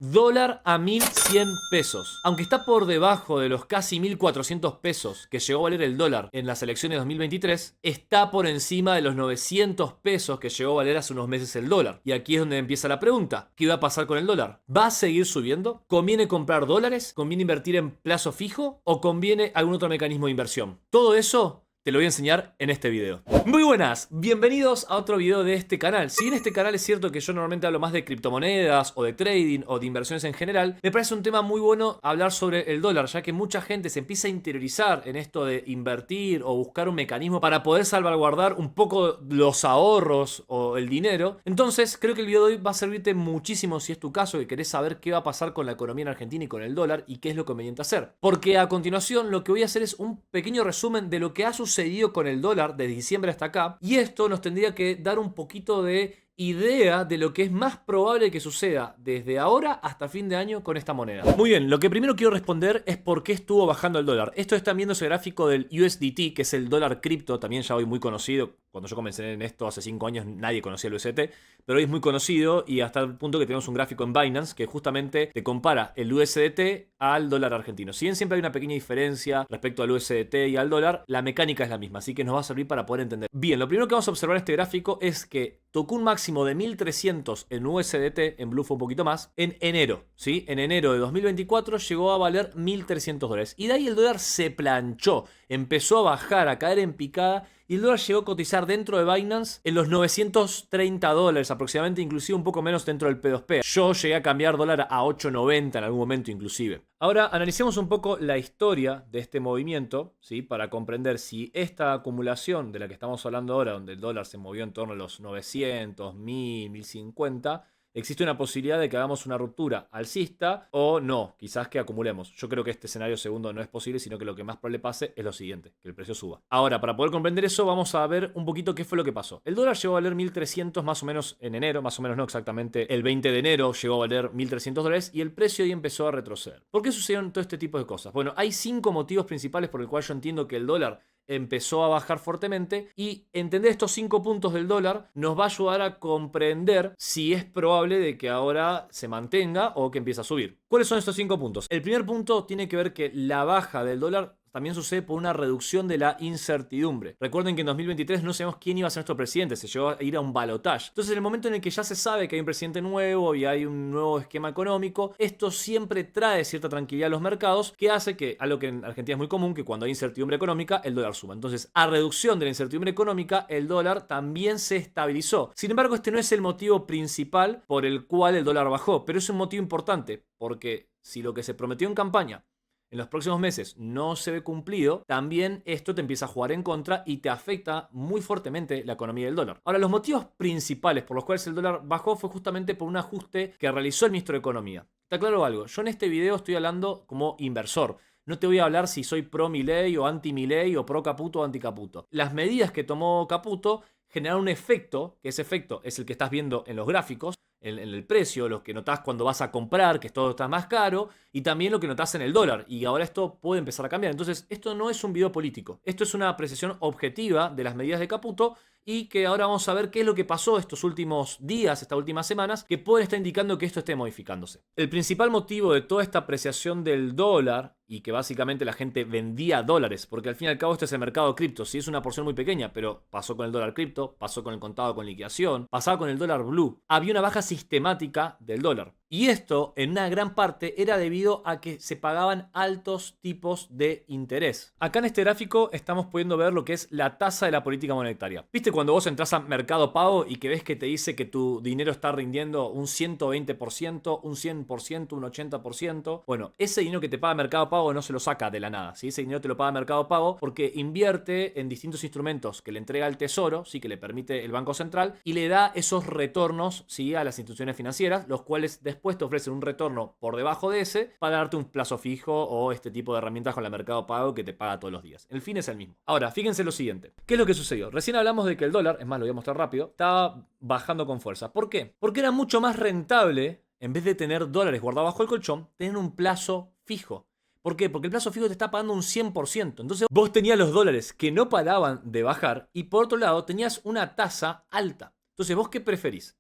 Dólar a 1100 pesos. Aunque está por debajo de los casi 1400 pesos que llegó a valer el dólar en las elecciones de 2023, está por encima de los 900 pesos que llegó a valer hace unos meses el dólar. Y aquí es donde empieza la pregunta. ¿Qué va a pasar con el dólar? ¿Va a seguir subiendo? ¿Conviene comprar dólares? ¿Conviene invertir en plazo fijo? ¿O conviene algún otro mecanismo de inversión? Todo eso te lo voy a enseñar en este video. Muy buenas, bienvenidos a otro video de este canal. Si en este canal es cierto que yo normalmente hablo más de criptomonedas o de trading o de inversiones en general, me parece un tema muy bueno hablar sobre el dólar, ya que mucha gente se empieza a interiorizar en esto de invertir o buscar un mecanismo para poder salvaguardar un poco los ahorros o el dinero. Entonces creo que el video de hoy va a servirte muchísimo si es tu caso, que querés saber qué va a pasar con la economía en Argentina y con el dólar y qué es lo conveniente hacer. Porque a continuación lo que voy a hacer es un pequeño resumen de lo que ha sucedido con el dólar desde diciembre hasta acá, y esto nos tendría que dar un poquito de idea de lo que es más probable que suceda desde ahora hasta fin de año con esta moneda. Muy bien, lo que primero quiero responder es por qué estuvo bajando el dólar. Esto están viendo ese gráfico del USDT, que es el dólar cripto, también ya hoy muy conocido. Cuando yo comencé en esto hace 5 años nadie conocía el USDT, pero hoy es muy conocido y hasta el punto que tenemos un gráfico en Binance que justamente te compara el USDT al dólar argentino. Si bien siempre hay una pequeña diferencia respecto al USDT y al dólar, la mecánica es la misma, así que nos va a servir para poder entender. Bien, lo primero que vamos a observar en este gráfico es que tocó un máximo de 1300 en USDT, en Blue fue un poquito más, en enero, ¿sí? En enero de 2024 llegó a valer 1300 dólares. Y de ahí el dólar se planchó, empezó a bajar, a caer en picada, y el dólar llegó a cotizar dentro de Binance en los 930 dólares aproximadamente, inclusive un poco menos dentro del P2P. Yo llegué a cambiar dólar a 8.90 en algún momento inclusive. Ahora analicemos un poco la historia de este movimiento, ¿sí? Para comprender si esta acumulación de la que estamos hablando ahora, donde el dólar se movió en torno a los 900, 1000, 1050... existe una posibilidad de que hagamos una ruptura alcista o no, quizás que acumulemos. Yo creo que este escenario segundo no es posible, sino que lo que más probable pase es lo siguiente, que el precio suba. Ahora, para poder comprender eso, vamos a ver un poquito qué fue lo que pasó. El dólar llegó a valer 1300 más o menos en enero, más o menos no exactamente, el 20 de enero llegó a valer 1300 dólares y el precio ahí empezó a retroceder. ¿Por qué sucedieron todo este tipo de cosas? Bueno, hay 5 motivos principales por el cual yo entiendo que el dólar empezó a bajar fuertemente, y entender estos 5 puntos del dólar nos va a ayudar a comprender si es probable de que ahora se mantenga o que empiece a subir. ¿Cuáles son estos 5 puntos? El primer punto tiene que ver que la baja del dólar también sucede por una reducción de la incertidumbre. Recuerden que en 2023 no sabemos quién iba a ser nuestro presidente, se llegó a ir a un balotaje. Entonces, en el momento en el que ya se sabe que hay un presidente nuevo y hay un nuevo esquema económico, esto siempre trae cierta tranquilidad a los mercados, que hace que, algo que en Argentina es muy común, que cuando hay incertidumbre económica, el dólar suba. Entonces, a reducción de la incertidumbre económica, el dólar también se estabilizó. Sin embargo, este no es el motivo principal por el cual el dólar bajó, pero es un motivo importante, porque si lo que se prometió en campaña en los próximos meses no se ve cumplido, también esto te empieza a jugar en contra y te afecta muy fuertemente la economía del dólar. Ahora, los motivos principales por los cuales el dólar bajó fue justamente por un ajuste que realizó el ministro de Economía. ¿Está claro algo? Yo en este video estoy hablando como inversor. No te voy a hablar si soy pro Milei o anti Milei o pro Caputo o anti Caputo. Las medidas que tomó Caputo generaron un efecto, que ese efecto es el que estás viendo en los gráficos, en el precio, lo que notás cuando vas a comprar, que todo está más caro, y también lo que notás en el dólar. Y ahora esto puede empezar a cambiar. Entonces, esto no es un video político. Esto es una apreciación objetiva de las medidas de Caputo, y que ahora vamos a ver qué es lo que pasó estos últimos días, estas últimas semanas, que pueden estar indicando que esto esté modificándose. El principal motivo de toda esta apreciación del dólar, y que básicamente la gente vendía dólares, porque al fin y al cabo este es el mercado cripto, sí es una porción muy pequeña, pero pasó con el dólar cripto, pasó con el contado con liquidación, pasaba con el dólar blue. Había una baja sistemática del dólar. Y esto, en una gran parte, era debido a que se pagaban altos tipos de interés. Acá en este gráfico estamos pudiendo ver lo que es la tasa de la política monetaria. ¿Viste cuando vos entras a Mercado Pago y que ves que te dice que tu dinero está rindiendo un 120%, un 100%, un 80%? Bueno, ese dinero que te paga Mercado Pago no se lo saca de la nada, ¿sí? Ese dinero te lo paga Mercado Pago porque invierte en distintos instrumentos que le entrega el Tesoro, ¿sí? Que le permite el Banco Central, y le da esos retornos, ¿sí? A las instituciones financieras, los cuales después te ofrecen un retorno por debajo de ese para darte un plazo fijo o este tipo de herramientas con el Mercado Pago que te paga todos los días. El fin es el mismo. Ahora, fíjense lo siguiente. ¿Qué es lo que sucedió? Recién hablamos de que el dólar, es más, lo voy a mostrar rápido, estaba bajando con fuerza. ¿Por qué? Porque era mucho más rentable, en vez de tener dólares guardados bajo el colchón, tener un plazo fijo. ¿Por qué? Porque el plazo fijo te está pagando un 100%. Entonces vos tenías los dólares que no paraban de bajar y por otro lado tenías una tasa alta. Entonces, ¿vos qué preferís?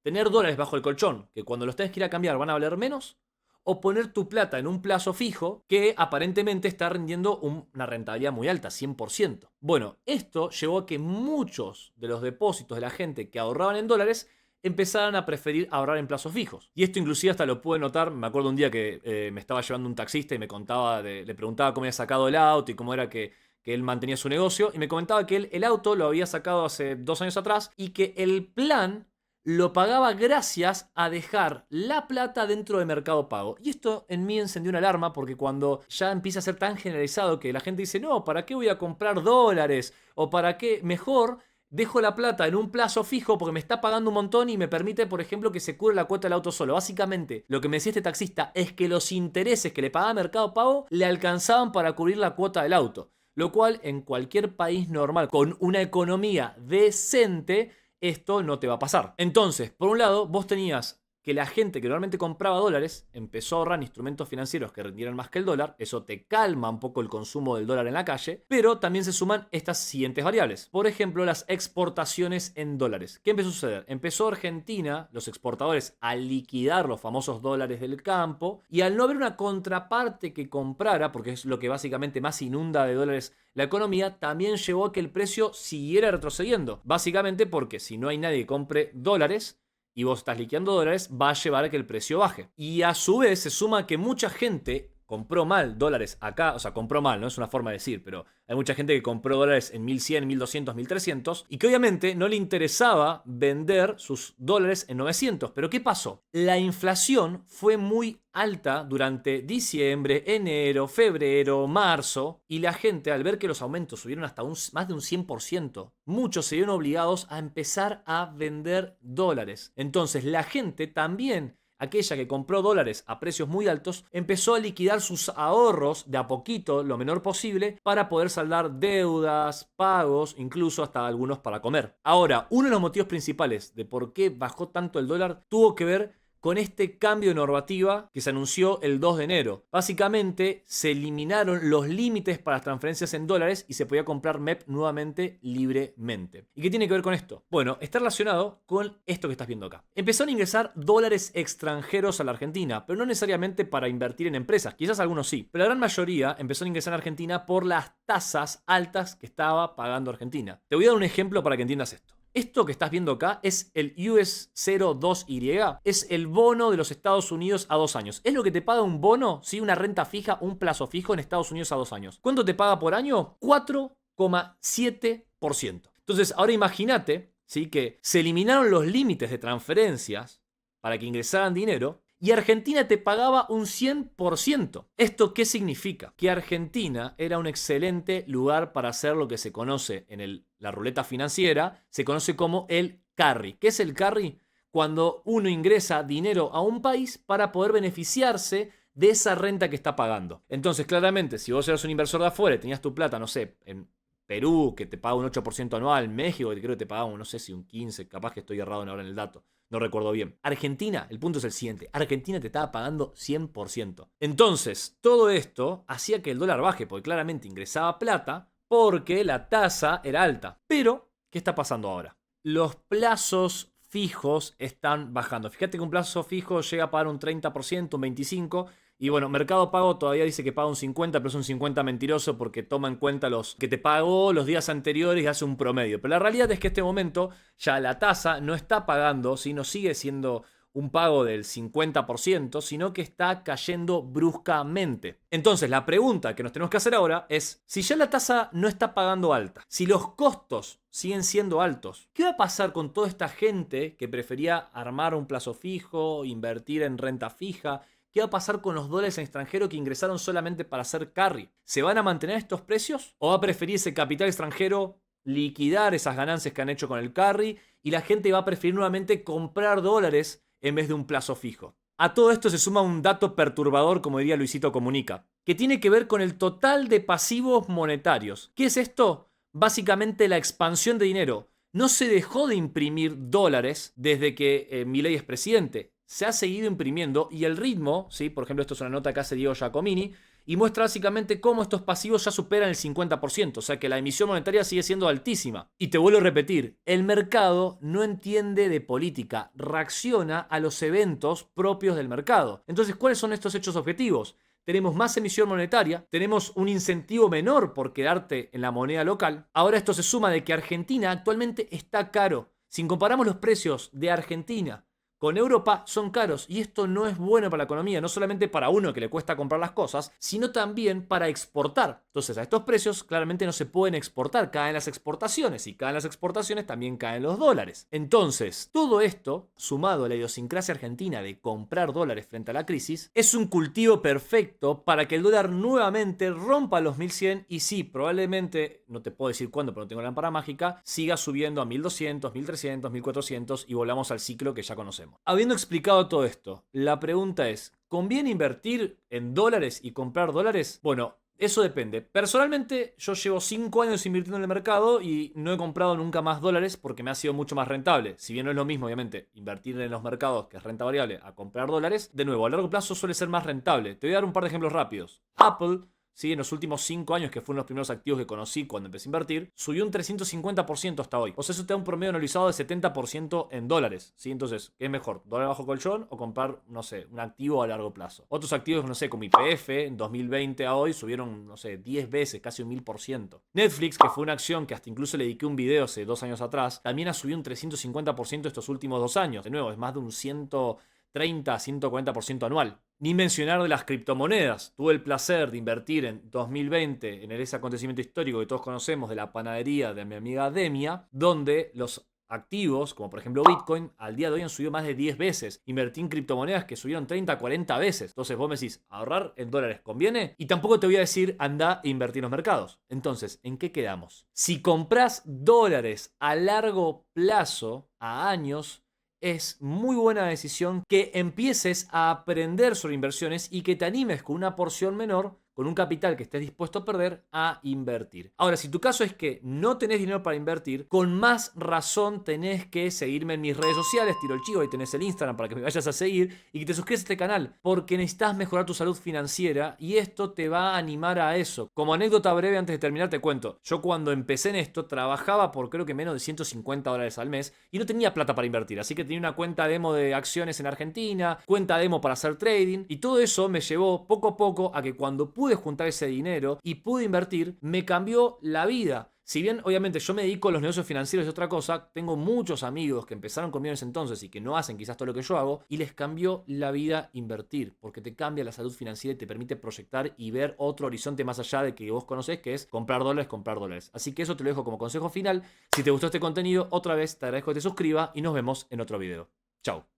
tener dólares bajo el colchón, que cuando los tenés que ir a cambiar van a valer menos, o poner tu plata en un plazo fijo que aparentemente está rindiendo una rentabilidad muy alta, 100%. Bueno, esto llevó a que muchos de los depósitos de la gente que ahorraban en dólares empezaran a preferir ahorrar en plazos fijos. Y esto inclusive hasta lo pude notar, me acuerdo un día que me estaba llevando un taxista y me contaba, le preguntaba cómo había sacado el auto y cómo era que él mantenía su negocio, y me comentaba que él el auto lo había sacado hace 2 años atrás y que el plan lo pagaba gracias a dejar la plata dentro de Mercado Pago. Y esto en mí encendió una alarma, porque cuando ya empieza a ser tan generalizado que la gente dice, no, ¿para qué voy a comprar dólares? O ¿para qué? Mejor dejo la plata en un plazo fijo porque me está pagando un montón y me permite, por ejemplo, que se cubre la cuota del auto solo. Básicamente, lo que me decía este taxista es que los intereses que le pagaba Mercado Pago le alcanzaban para cubrir la cuota del auto. Lo cual, en cualquier país normal, con una economía decente, esto no te va a pasar. Entonces, por un lado, vos tenías que la gente que normalmente compraba dólares empezó a ahorrar en instrumentos financieros que rindieran más que el dólar. Eso te calma un poco el consumo del dólar en la calle. Pero también se suman estas siguientes variables. Por ejemplo, las exportaciones en dólares. ¿Qué empezó a suceder? Empezó Argentina, los exportadores, a liquidar los famosos dólares del campo. Y al no haber una contraparte que comprara, porque es lo que básicamente más inunda de dólares la economía, también llevó a que el precio siguiera retrocediendo. Básicamente porque si no hay nadie que compre dólares y vos estás liquidando dólares, va a llevar a que el precio baje. Y a su vez se suma que mucha gente compró mal dólares acá, o sea, compró mal, no es una forma de decir, pero hay mucha gente que compró dólares en 1100, 1200, 1300 y que obviamente no le interesaba vender sus dólares en 900. Pero ¿qué pasó? La inflación fue muy alta durante diciembre, enero, febrero, marzo, y la gente, al ver que los aumentos subieron hasta más de un 100%, muchos se vieron obligados a empezar a vender dólares. Entonces la gente también, aquella que compró dólares a precios muy altos, empezó a liquidar sus ahorros de a poquito, lo menor posible, para poder saldar deudas, pagos, incluso hasta algunos para comer. Ahora, uno de los motivos principales de por qué bajó tanto el dólar tuvo que ver con este cambio de normativa que se anunció el 2 de enero. Básicamente se eliminaron los límites para las transferencias en dólares y se podía comprar MEP nuevamente libremente. ¿Y qué tiene que ver con esto? Bueno, está relacionado con esto que estás viendo acá. Empezaron a ingresar dólares extranjeros a la Argentina, pero no necesariamente para invertir en empresas. Quizás algunos sí, pero la gran mayoría empezó a ingresar a Argentina por las tasas altas que estaba pagando Argentina. Te voy a dar un ejemplo para que entiendas esto. Esto que estás viendo acá es el US 02Y, es el bono de los Estados Unidos a 2 años. Es lo que te paga un bono, ¿sí? Una renta fija, un plazo fijo en Estados Unidos a 2 años. ¿Cuánto te paga por año? 4,7%. Entonces, ahora imagínate, ¿sí?, que se eliminaron los límites de transferencias para que ingresaran dinero y Argentina te pagaba un 100%. ¿Esto qué significa? Que Argentina era un excelente lugar para hacer lo que se conoce en la ruleta financiera, se conoce como el carry. ¿Qué es el carry? Cuando uno ingresa dinero a un país para poder beneficiarse de esa renta que está pagando. Entonces, claramente, si vos eras un inversor de afuera y tenías tu plata, no sé, en Perú, que te paga un 8% anual, México, que creo que te pagaba, no sé si un 15%, capaz que estoy errado ahora en el dato. No recuerdo bien. Argentina, el punto es el siguiente. Argentina te estaba pagando 100%. Entonces, todo esto hacía que el dólar baje, porque claramente ingresaba plata, porque la tasa era alta. Pero, ¿qué está pasando ahora? Los plazos fijos están bajando. Fíjate que un plazo fijo llega a pagar un 30%, un 25%. Y bueno, Mercado Pago todavía dice que paga un 50, pero es un 50 mentiroso porque toma en cuenta los que te pagó los días anteriores y hace un promedio. Pero la realidad es que en este momento ya la tasa no está pagando, no sigue siendo un pago del 50%, sino que está cayendo bruscamente. Entonces, la pregunta que nos tenemos que hacer ahora es, si ya la tasa no está pagando alta, si los costos siguen siendo altos, ¿qué va a pasar con toda esta gente que prefería armar un plazo fijo, invertir en renta fija? ¿Qué va a pasar con los dólares en extranjero que ingresaron solamente para hacer carry? ¿Se van a mantener estos precios? ¿O va a preferir ese capital extranjero liquidar esas ganancias que han hecho con el carry y la gente va a preferir nuevamente comprar dólares en vez de un plazo fijo? A todo esto se suma un dato perturbador, como diría Luisito Comunica, que tiene que ver con el total de pasivos monetarios. ¿Qué es esto? Básicamente la expansión de dinero. No se dejó de imprimir dólares desde que Milei es presidente. Se ha seguido imprimiendo y el ritmo, ¿sí? Por ejemplo, esto es una nota que hace Diego Giacomini, y muestra básicamente cómo estos pasivos ya superan el 50%, o sea que la emisión monetaria sigue siendo altísima. Y te vuelvo a repetir, el mercado no entiende de política, reacciona a los eventos propios del mercado. Entonces, ¿cuáles son estos hechos objetivos? Tenemos más emisión monetaria, tenemos un incentivo menor por quedarte en la moneda local. Ahora esto se suma de que Argentina actualmente está caro. Si comparamos los precios de Argentina con Europa, son caros, y esto no es bueno para la economía, no solamente para uno que le cuesta comprar las cosas, sino también para exportar. Entonces, a estos precios claramente no se pueden exportar, caen las exportaciones, y caen las exportaciones también caen los dólares. Entonces, todo esto, sumado a la idiosincrasia argentina de comprar dólares frente a la crisis, es un cultivo perfecto para que el dólar nuevamente rompa los 1100 y sí, probablemente, no te puedo decir cuándo, pero no tengo lámpara mágica, siga subiendo a 1200, 1300, 1400 y volvamos al ciclo que ya conocemos. Habiendo explicado todo esto, la pregunta es, ¿conviene invertir en dólares y comprar dólares? Bueno, eso depende. Personalmente, yo llevo 5 años invirtiendo en el mercado y no he comprado nunca más dólares porque me ha sido mucho más rentable. Si bien no es lo mismo, obviamente, invertir en los mercados, que es renta variable, a comprar dólares, de nuevo, a largo plazo suele ser más rentable. Te voy a dar un par de ejemplos rápidos. Apple, ¿sí? En los últimos 5 años, que fueron los primeros activos que conocí cuando empecé a invertir, subió un 350% hasta hoy. O sea, eso te da un promedio anualizado de 70% en dólares, ¿sí? Entonces, ¿qué es mejor? ¿Dólar bajo colchón o comprar, no sé, un activo a largo plazo? Otros activos, no sé, como YPF, en 2020 a hoy subieron, no sé, 10 veces, casi un 1000%. Netflix, que fue una acción que hasta incluso le dediqué un video hace 2 años atrás, también ha subido un 350% estos últimos 2 años. De nuevo, es más de un 130 a 140% anual. Ni mencionar de las criptomonedas. Tuve el placer de invertir en 2020 en ese acontecimiento histórico que todos conocemos de la panadería de mi amiga Demia, donde los activos, como por ejemplo Bitcoin, al día de hoy han subido más de 10 veces. Invertí en criptomonedas que subieron 30, 40 veces. Entonces vos me decís, ¿ahorrar en dólares conviene? Y tampoco te voy a decir, anda e invertir en los mercados. Entonces, ¿en qué quedamos? Si compras dólares a largo plazo, a años, es muy buena decisión que empieces a aprender sobre inversiones y que te animes con una porción menor, con un capital que estés dispuesto a perder, a invertir. Ahora, si tu caso es que no tenés dinero para invertir, con más razón tenés que seguirme en mis redes sociales, tiro el chivo, ahí tenés el Instagram para que me vayas a seguir y que te suscribas a este canal, porque necesitas mejorar tu salud financiera y esto te va a animar a eso. Como anécdota breve antes de terminar te cuento, yo cuando empecé en esto trabajaba por creo que menos de $150 al mes y no tenía plata para invertir, así que tenía una cuenta demo de acciones en Argentina, cuenta demo para hacer trading, y todo eso me llevó poco a poco a que cuando pude juntar ese dinero y pude invertir, me cambió la vida. Si bien obviamente yo me dedico a los negocios financieros y otra cosa, tengo muchos amigos que empezaron conmigo en ese entonces y que no hacen quizás todo lo que yo hago, y les cambió la vida invertir, porque te cambia la salud financiera y te permite proyectar y ver otro horizonte más allá de que vos conocés, que es comprar dólares, comprar dólares. Así que eso te lo dejo como consejo final. Si te gustó este contenido, otra vez te agradezco que te suscribas y nos vemos en otro video. Chao.